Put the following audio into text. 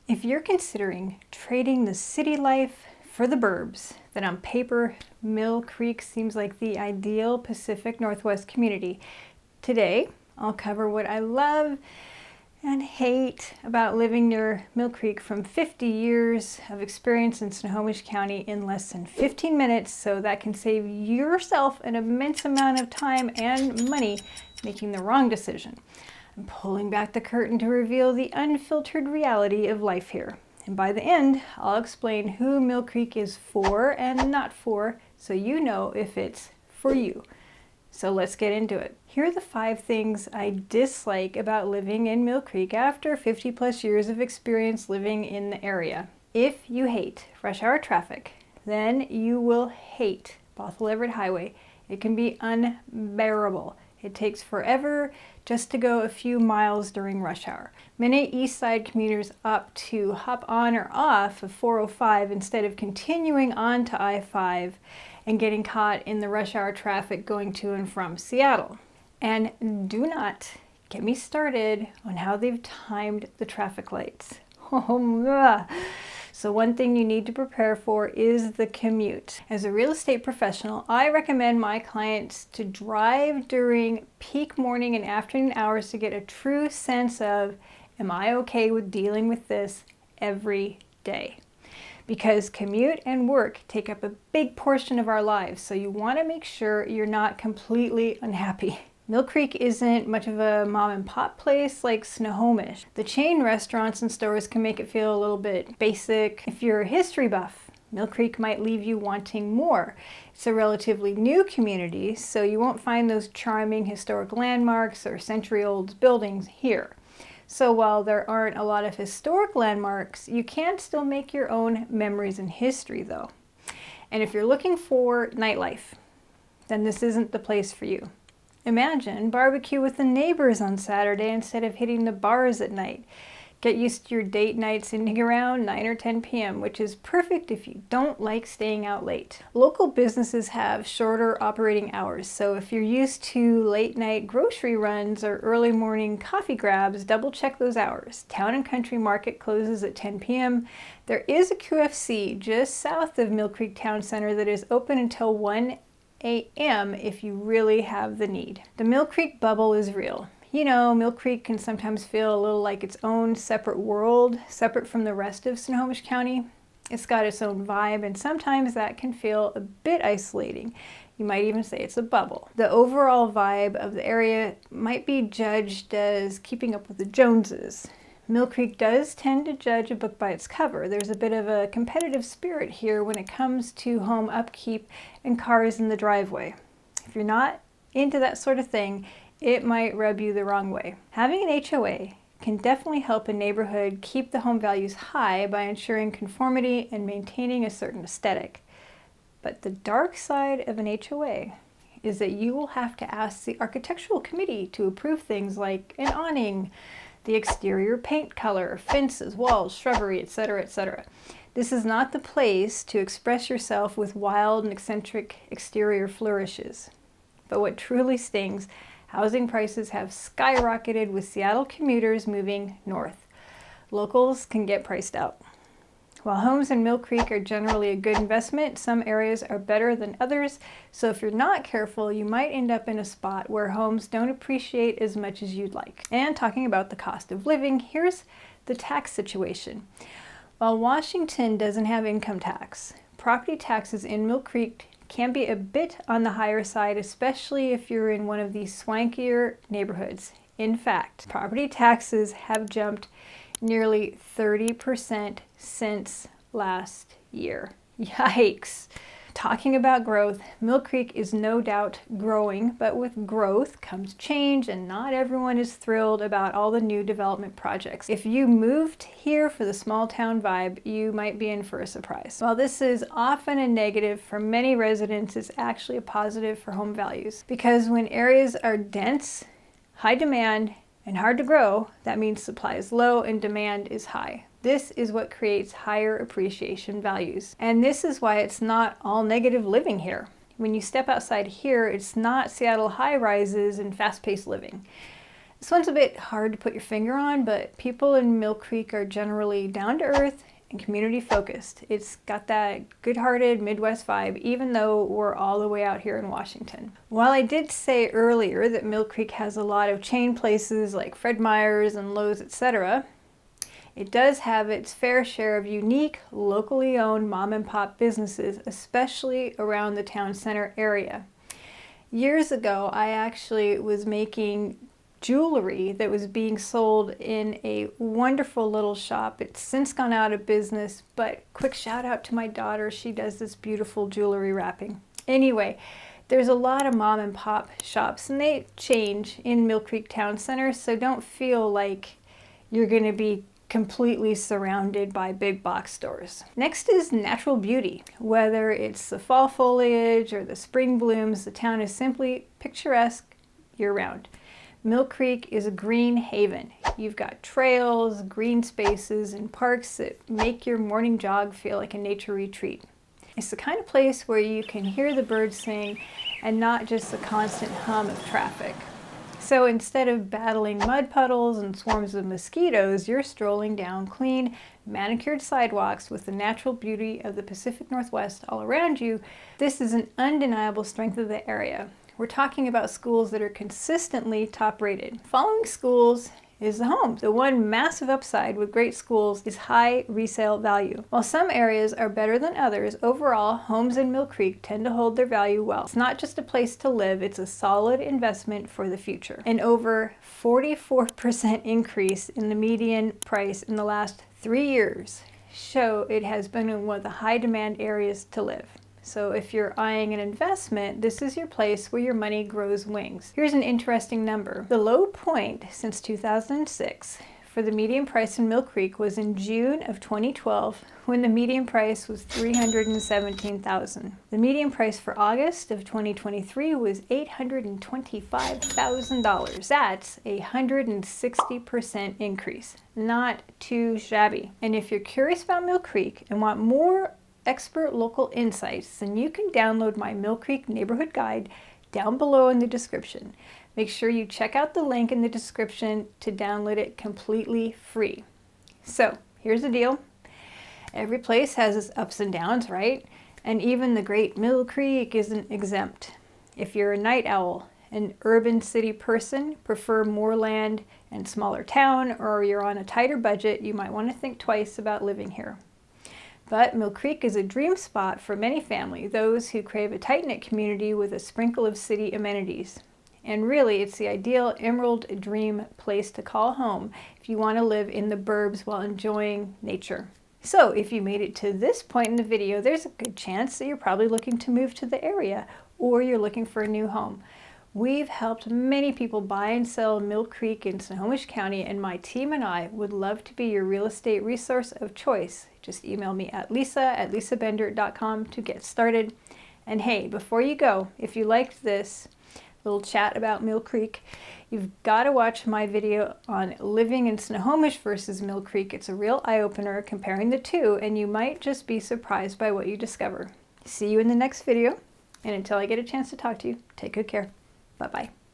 If you're considering trading the city life for the burbs, then on paper, Mill Creek seems like the ideal Pacific Northwest community. Today, I'll cover what I love and hate about living near Mill Creek from 50 years of experience in Snohomish County in less than 15 minutes, so that can save yourself an immense amount of time and money making the wrong decision. I'm pulling back the curtain to reveal the unfiltered reality of life here. And by the end, I'll explain who Mill Creek is for and not for, so you know if it's for you. So let's get into it. Here are the 5 things I dislike about living in Mill Creek after 50 plus years of experience living in the area. If you hate rush hour traffic, then you will hate Bothell Everett Highway. It can be unbearable. It takes forever just to go a few miles during rush hour. Many East Side commuters opt to hop on or off of 405 instead of continuing on to I-5 and getting caught in the rush hour traffic going to and from Seattle. And do not get me started on how they've timed the traffic lights. So one thing you need to prepare for is the commute. As a real estate professional, I recommend my clients to drive during peak morning and afternoon hours to get a true sense of, am I okay with dealing with this every day? Because commute and work take up a big portion of our lives, so you want to make sure you're not completely unhappy. Mill Creek isn't much of a mom and pop place like Snohomish. The chain restaurants and stores can make it feel a little bit basic. If you're a history buff, Mill Creek might leave you wanting more. It's a relatively new community, so you won't find those charming historic landmarks or century-old buildings here. So while there aren't a lot of historic landmarks, you can still make your own memories and history though. And if you're looking for nightlife, then this isn't the place for you. Imagine barbecue with the neighbors on Saturday instead of hitting the bars at night. Get used to your date nights ending around 9 or 10 p.m., which is perfect if you don't like staying out late. Local businesses have shorter operating hours, so if you're used to late night grocery runs or early morning coffee grabs, double check those hours. Town and Country Market closes at 10 p.m. There is a QFC just south of Mill Creek Town Center that is open until 1 a.m. if you really have the need. The Mill Creek bubble is real. You know, Mill Creek can sometimes feel a little like its own separate world, separate from the rest of Snohomish County. It's got its own vibe, and sometimes that can feel a bit isolating. You might even say it's a bubble. The overall vibe of the area might be judged as keeping up with the Joneses. Mill Creek does tend to judge a book by its cover. There's a bit of a competitive spirit here when it comes to home upkeep and cars in the driveway. If you're not into that sort of thing, it might rub you the wrong way. Having an HOA can definitely help a neighborhood keep the home values high by ensuring conformity and maintaining a certain aesthetic. But the dark side of an HOA is that you will have to ask the architectural committee to approve things like an awning, the exterior paint color, fences, walls, shrubbery, etc., etc. This is not the place to express yourself with wild and eccentric exterior flourishes. But what truly stings, housing prices have skyrocketed with Seattle commuters moving north. Locals can get priced out. While homes in Mill Creek are generally a good investment, some areas are better than others, so if you're not careful, you might end up in a spot where homes don't appreciate as much as you'd like. And talking about the cost of living, here's the tax situation. While Washington doesn't have income tax, property taxes in Mill Creek can be a bit on the higher side, especially if you're in one of these swankier neighborhoods. In fact, property taxes have jumped nearly 30% since last year. Yikes. Talking about growth, Mill Creek is no doubt growing, but with growth comes change, and not everyone is thrilled about all the new development projects. If you moved here for the small town vibe, you might be in for a surprise. While this is often a negative for many residents, it's actually a positive for home values. Because when areas are dense, high demand, and hard to grow, that means supply is low and demand is high. This is what creates higher appreciation values. And this is why it's not all negative living here. When you step outside here, it's not Seattle high rises and fast-paced living. This one's a bit hard to put your finger on, but people in Mill Creek are generally down to earth and community focused. It's got that good-hearted Midwest vibe, even though we're all the way out here in Washington. While I did say earlier that Mill Creek has a lot of chain places like Fred Meyer's and Lowe's, etc., it does have its fair share of unique, locally owned mom and pop businesses, especially around the town center area. Years ago, I actually was making jewelry that was being sold in a wonderful little shop. It's since gone out of business, but quick shout out to my daughter. She does this beautiful jewelry wrapping. Anyway, there's a lot of mom and pop shops, and they change in Mill Creek Town Center, so don't feel like you're going to be completely surrounded by big box stores. Next is natural beauty. Whether it's the fall foliage or the spring blooms, the town is simply picturesque year-round. Mill Creek is a green haven. You've got trails, green spaces, and parks that make your morning jog feel like a nature retreat. It's the kind of place where you can hear the birds sing and not just the constant hum of traffic. So instead of battling mud puddles and swarms of mosquitoes, you're strolling down clean, manicured sidewalks with the natural beauty of the Pacific Northwest all around you. This is an undeniable strength of the area. We're talking about schools that are consistently top rated. Following schools is the home. The one massive upside with great schools is high resale value. While some areas are better than others, overall, homes in Mill Creek tend to hold their value well. It's not just a place to live, it's a solid investment for the future. An over 44% increase in the median price in the last 3 years show it has been in one of the high demand areas to live. So if you're eyeing an investment, this is your place where your money grows wings. Here's an interesting number. The low point since 2006 for the median price in Mill Creek was in June of 2012, when the median price was $317,000. The median price for August of 2023 was $825,000. That's a 160% increase. Not too shabby. And if you're curious about Mill Creek and want more expert local insights, then you can download my Mill Creek Neighborhood Guide down below in the description. Make sure you check out the link in the description to download it completely free. So here's the deal. Every place has its ups and downs, right? And even the great Mill Creek isn't exempt. If you're a night owl, an urban city person, prefer more land and smaller town, or you're on a tighter budget, you might want to think twice about living here. But Mill Creek is a dream spot for many families, those who crave a tight-knit community with a sprinkle of city amenities. And really, it's the ideal emerald dream place to call home if you want to live in the burbs while enjoying nature. So if you made it to this point in the video, there's a good chance that you're probably looking to move to the area, or you're looking for a new home. We've helped many people buy and sell Mill Creek in Snohomish County, and my team and I would love to be your real estate resource of choice. Just email me at lisa@lisabender.com to get started. And hey, before you go, if you liked this little chat about Mill Creek, you've got to watch my video on living in Snohomish versus Mill Creek. It's a real eye-opener comparing the two, and you might just be surprised by what you discover. See you in the next video, and until I get a chance to talk to you, take good care. Bye-bye.